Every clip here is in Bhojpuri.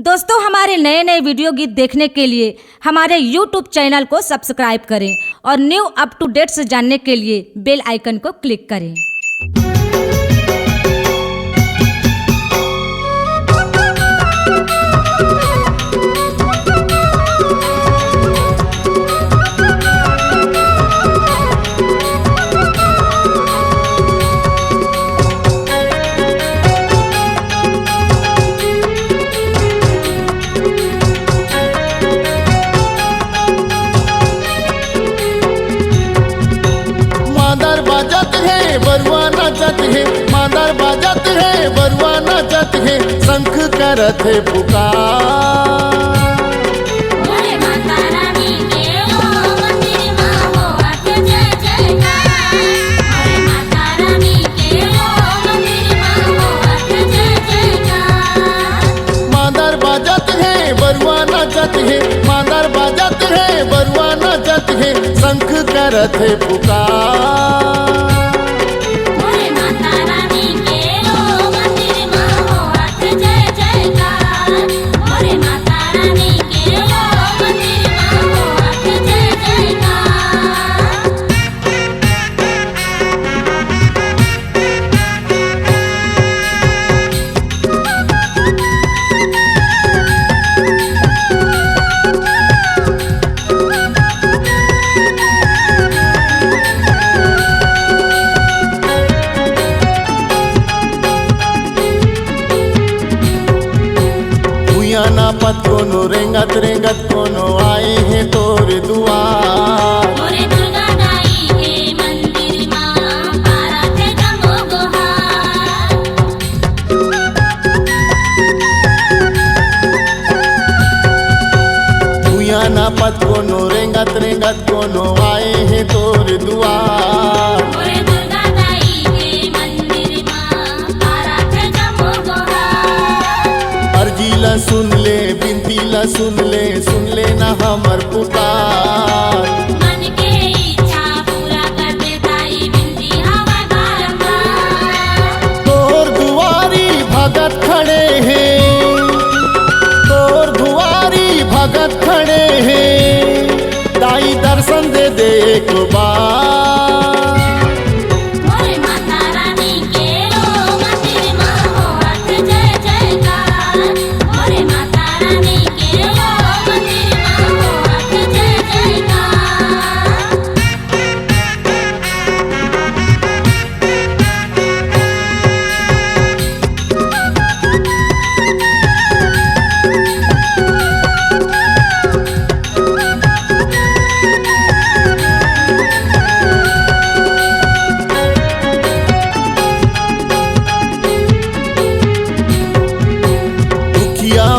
दोस्तों, हमारे नए नए वीडियो गीत देखने के लिए हमारे YouTube चैनल को सब्सक्राइब करें और न्यू अप टू डेट से जानने के लिए बेल आइकन को क्लिक करें। बरुआ नाचत है, मादर बाजत है, बरुआ नाचत है, शंख करत है पुकार। मादर बाजत है, बरुआ नाचत है, मादर बाजत है, बरुआ नाचत है, शंख करत है पुकार। पत कोनो रेंगत रेंगत कोनो आए हैं तोरे दुआर। मोरे दुर्गा दाई के मंदिर मां पारा थे जमो गोहार। दुया ना पत कोनो रेंगत रेंगत कोनो आए हैं तोरे दुआर। मोरे दुर्गा दाई के मंदिर मां पारा थे जमो गोहार। अर्जी ला सुन ले, बिनती ला सुन ले ना हमर पुकार। मन के इच्छा पूरा कर दे दाई, बिनती हवा बारंबार। तोर दुआरी भगत खड़े हैं, तोर दुआरी भगत खड़े हैं, दाई दर्शन दे दे एक बार।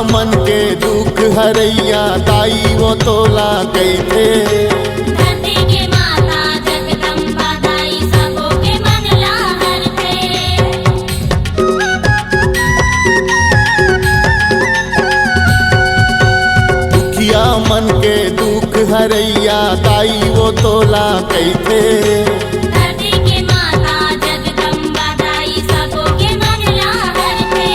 मन के दुख हरैया दाई वो तोला गई थे। धरती के माता जगदम्बा दाई सबों के मन ला हरते। दुखिया मन के दुख हरैया दाई वो तोला गई थे। धरती के माता जगदम्बा दाई सबों के मन ला हरते।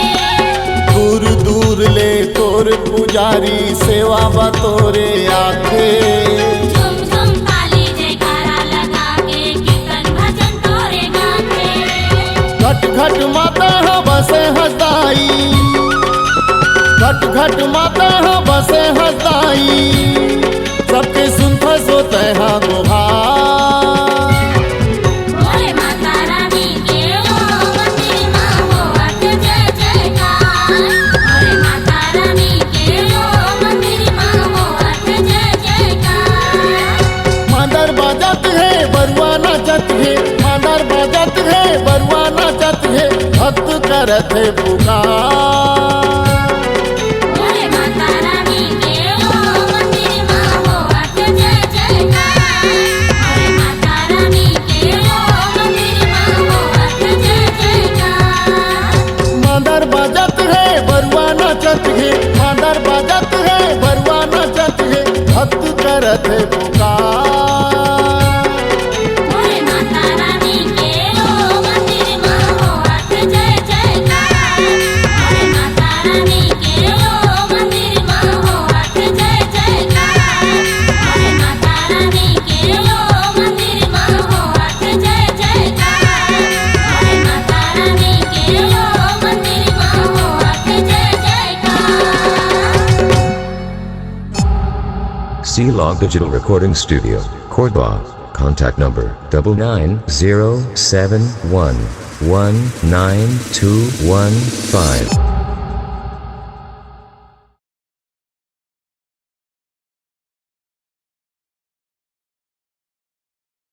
दूर दूर ले तोर पुजारी सेवा बतोरे आखे। झुम झुम ताली जयकारा लगा के कीर्तन भजन तोरे गाते। घट घट माता बसे हदाई, घट घट माता बसे हदाई, सबके सुनता सोते हा गोहार। मोरे माता रानी के मंदिर मां हो अर्थ जय जयकार। मोरे माता रानी के मंदिर मां हो अर्थ जय जयकार। मादर बाजत है, बरुआ नाचत है, मादर बाजत है, बरुआ नाचत है, भक्त करत है पुकार। मोरे माता रानी के मंदिर मां हो अर्थ जय जयकार। मोरे माता रानी के मंदिर मां हो अर्थ जय जयकार। मादर बाजत है, बरुआ नाचत है, मादर बाजत है, बरुआ नाचत है, भक्त करत है पुकार। मोरे माता रानी के मंदिर मां हो अर्थ जय जयकार। मोरे माता रानी के C-Log Digital Recording Studio, Cordoba. Contact number 99071192215.